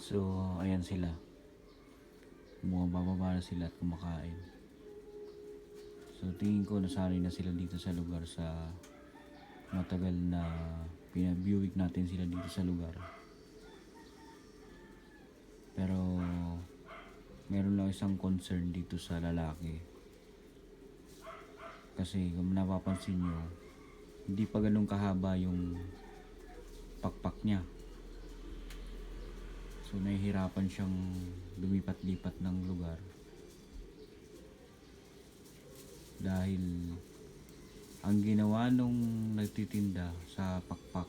So, ayan sila. Bumababa na sila at kumakain. So, tingin ko nasanay na sila dito sa lugar sa matagal na pinabiwik natin sila dito sa lugar. Pero, meron lang isang concern dito sa lalaki. Kasi kung napapansin nyo, hindi pa ganun kahaba yung pakpak niya. So nahihirapan siyang lumipat-lipat ng lugar. Dahil ang ginawa nung nagtitinda sa pakpak,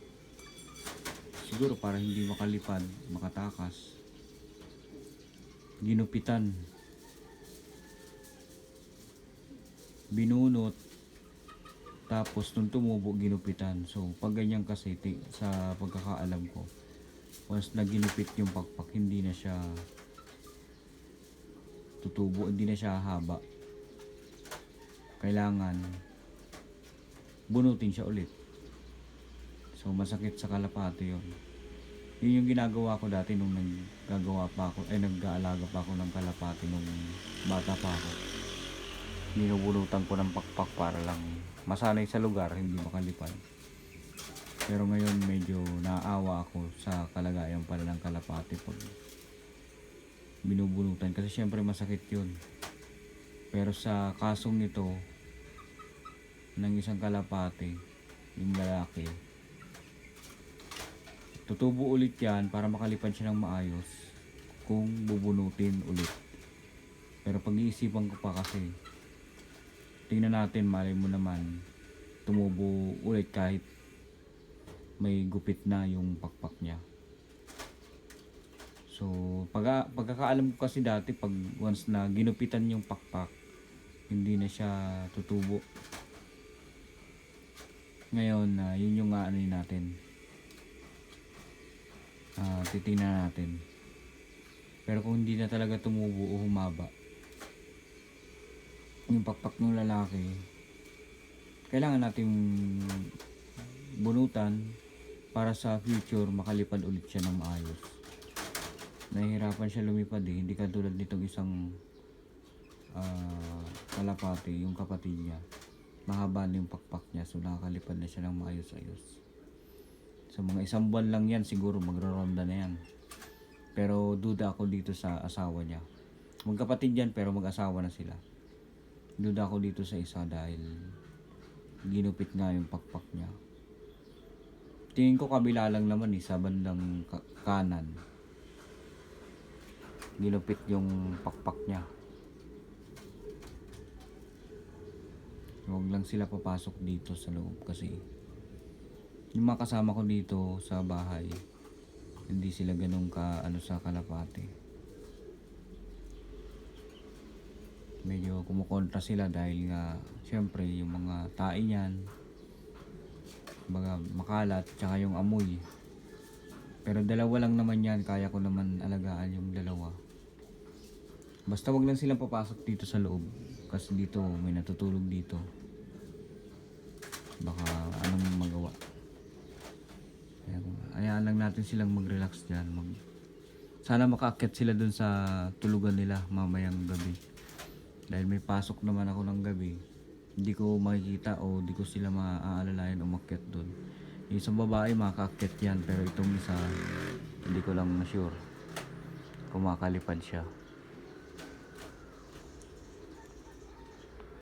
siguro para hindi makalipad, makatakas, ginupitan, binunot, tapos nung tumubo ginupitan. So pag ganyan kasi sa pagkakaalam ko, once na ginupit yung pakpak, hindi na siya tutubo, hindi na siya haba. Kailangan bunutin siya ulit. So masakit sa kalapate yun. Yun yung ginagawa ko dati nung nag-aalaga pa ako ng kalapate nung bata pa ako. Binubunutan ko ng pakpak para lang masanay sa lugar, hindi makalipad. Pero ngayon medyo naawa ako sa kalagayan pala ng kalapate pag binubunutan, kasi syempre masakit yun. Pero sa kasong nito ng isang kalapate, yung lalaki, tutubo ulit yan para makalipad siya ng maayos kung bubunutin ulit. Pero pag-iisipan ko pa kasi, tingnan natin, malay mo naman tumubo ulit kahit may gupit na yung pakpak niya. So pagkakaalam ko kasi dati, pag once na ginupitan yung pakpak, hindi na siya tutubo. Ngayon yun yung ano natin, titingnan natin. Pero kung hindi na talaga tumubo o humaba yung pakpak ng lalaki, kailangan nating bunutan para sa future makalipad ulit siya ng maayos. Nahihirapan siya lumipad hindi katulad nitong isang kalapate, yung kapatid niya. Mahaba na yung pakpak niya, so nakakalipad na siya ng maayos-ayos. So mga isang buwan lang yan, siguro magroronda na yan. Pero duda ako dito sa asawa niya. Magkapatid yan pero mag-asawa na sila. Duda ako dito sa isa dahil ginupit nga yung pakpak niya. Tingin ko kabila lang naman sa bandang kanan. Ginupit yung pakpak niya. Huwag lang sila papasok dito sa loob kasi yung mga kasama ko dito sa bahay, hindi sila ganun sa kalapate. Medyo kumukontra sila dahil nga syempre yung mga tae niyan baga makalat, tsaka yung amoy. Pero dalawa lang naman yan, kaya ko naman alagaan yung dalawa. Basta wag lang silang papasok dito sa loob kasi dito may natutulog dito, baka anong magawa. Hayaan lang natin silang mag-relax dyan. Sana makaakyat sila dun sa tulugan nila mamayang gabi, dahil may pasok naman ako ng gabi. Hindi ko makikita o hindi ko sila maaalalayan umakyat doon. Yung isang babae makaakyat yan, pero itong isa hindi ko lang sure kung makalipad siya.